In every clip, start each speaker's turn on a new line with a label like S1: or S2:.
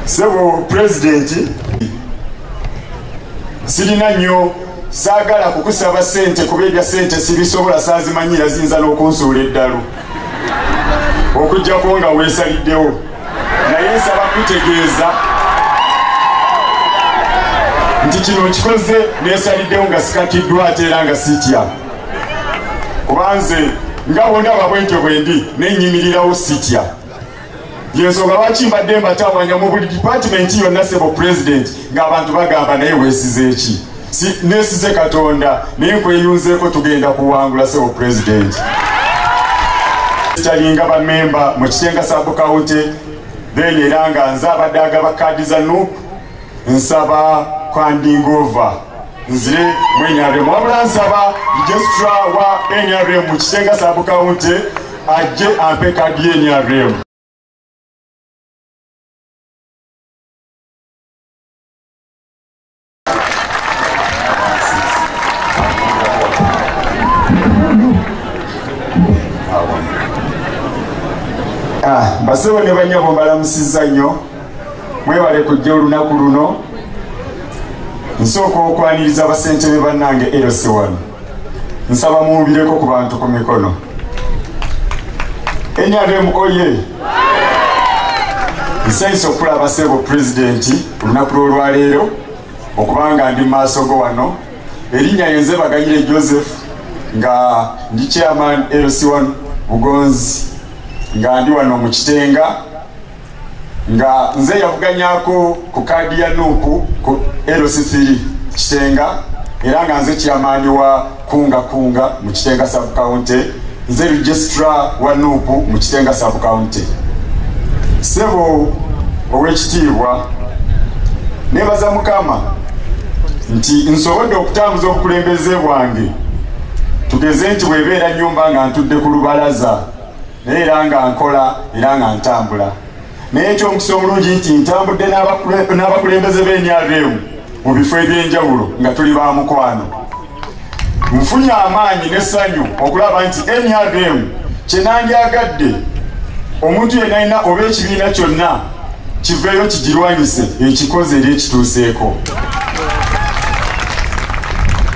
S1: Sebo President sirina nnyo saagala kukusaba sente kubebya sente sibisobola saazimanyira zinza n'okunsuula eddalu okujjako nga weesaliddewo naye nsaba kutegeeza nti kino kikoze neesaliddewo nga sikatiddwa ate era nga sitya kubanze nga bondaba bwentyo bwendi nenyimirirawo sitya yensonga lwaki mbadde mbatawanya mu buli department yonna Sebo President ng'abantu bagamba naye weesize eki neesize Katonda naye nkweyunzeeko tugenda kuwangula Sebo President kyalinga bamemba mu Kitenga Sub County then era nga nze abadde agaba kaadi za NUP nsaba kwandingova nzire mwenyarem wabula nsaba registra wa NRM mu Kitenga Sub County ajje ampe kaadi y'NRM. Basebo ne banyabo mbalamusizza nnyo mwebale kujja olunaku luno nsooka okwaniriza basentebe bannange LC1 nsaba muwubireko ku bantu ku mikono NRM oye nsanyusa okulaba Sebo President olunaku lw'olwaleero okubanga ndi maaso go wano erinnya yenze Baganyire Joseph nga ndi chairman LC1 Bugonzi nga ndi wano mu Kitenga nga nze yavuganyako ku kaadi ya NUP ku LC3 Kitenga era nga nze chairman wa kunga mu Kitenga Sub County nze registrar wa NUP mu Kitenga Sub County. Sebo ow'ekitiibwa nebaza Mukama nti nsobodde okutambuza obukulembeze bwange tugeze nti bwebeera nnyumba nga ntudde ku lubalaza naye era nga nkola era nga ntambula naye ekyomukisa omulungi nti ntambudde n'abakulembeze b'NRM mu bifo ebyenjawulo nga tuli ba mukwano nfunye amaanyi n'essanyu okulaba nti NRM kyenandyagadde omuntu yenna alina oba ekibiina kyonna kiveeyo kigirwanyise ekikoze eri ekituuseeko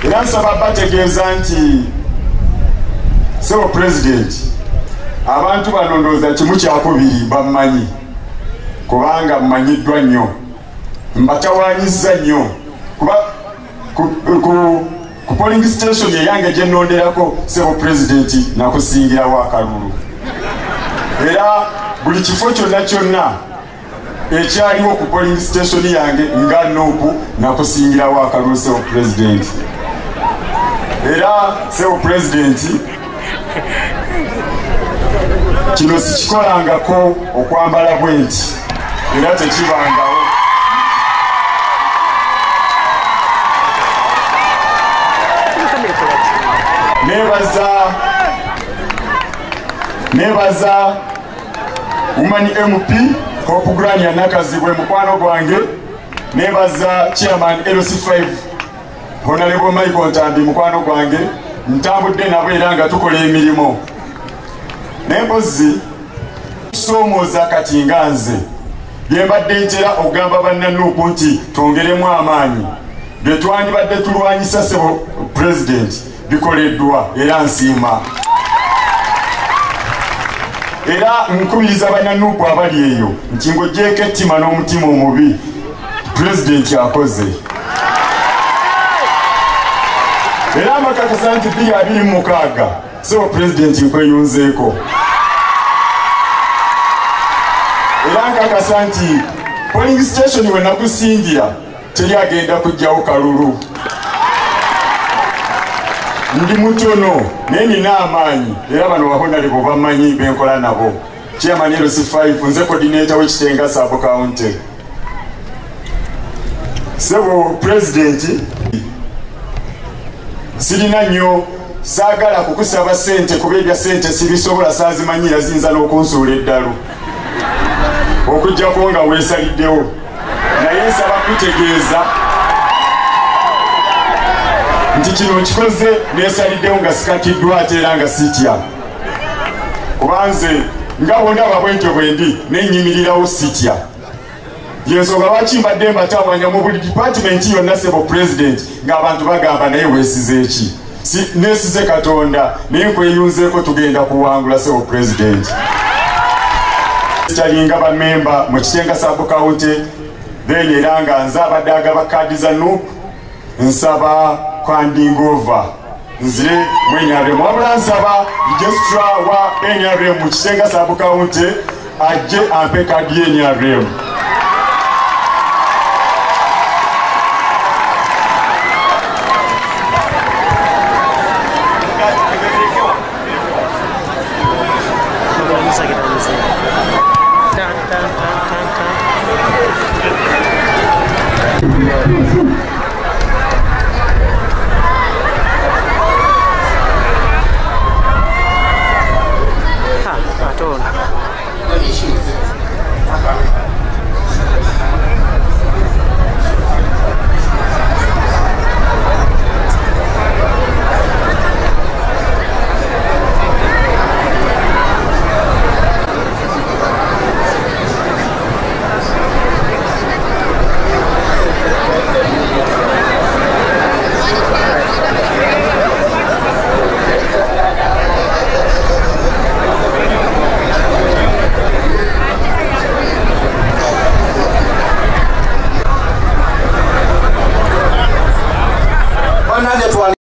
S1: era nsaba bategeeza nti Sebo President abantu bano ndowooza kimu kyakubiri bammanyi kubanga mmanyiddwa nnyo mbatawaanyizza nnyo kuba ku polling station eyange gye nnonderako Sebo President nakusingirawo akalulu era buli kifo kyonna ekyaliwo ku polling station yange nga NUP nakusingirawo akalulu Sebo President era Sebo President kino sikikolangako okwambala bwenti era tekibangawo nebaza Woman MP Hope Grania Nakazibwe mukwano gwange nebaza Chairman LC5 Honorable Michael Ntambi mukwano gwange ntambudde nabo era nga tukola emirimu nembozi somoza kati nganze byembadde ntera ogamba banna NUP nti twongeremu amaanyi byetwandibadde tulwanyisa Sebo President bikoleddwa era nsiima era nkubiriza banna NUP abali eyo nti ng'oggyeko ettima n'omutima omubi President akoze era amakakasa nti 2026 Sebo President nkweyunzeeko era nkakasa nti polling station we nakusingira teri agenda kujjawo kalulu ndi mutono naye nina amaanyi era bano Honorable bamanyi benkola nabo Chairman LC5 nze coordinator w'Ekitenga Sub County. Sebo President sirina nnyo saagala kukusaba sente kubebya sente sibisobola saazimanyira zinza n'okunsuula eddalu okujjako nga weesaliddewo naye nsaba kutegeeza nti kino kikoze neesaliddewo nga sikatiddwa ate era nga sitya kubanze nga bondaba bwentyo bwendi nenyimirirawo sitya yensonga lwaki mbadde mbatawanya mu buli department yonna sebo president ng'abantu bagamba naye weesize eki neesize Katonda naye nkweyunzeeko tugenda kuwangula sebo president kyalinga bamemba mu Kitenga sub county then era nga nze abadde agaba kaadi za NUP nsaba kwandingova nze mwenyaremu wabula nsaba registra wa NRM mu Kitenga sub county ajje ampe kaadi y'NRM.
S2: Issues.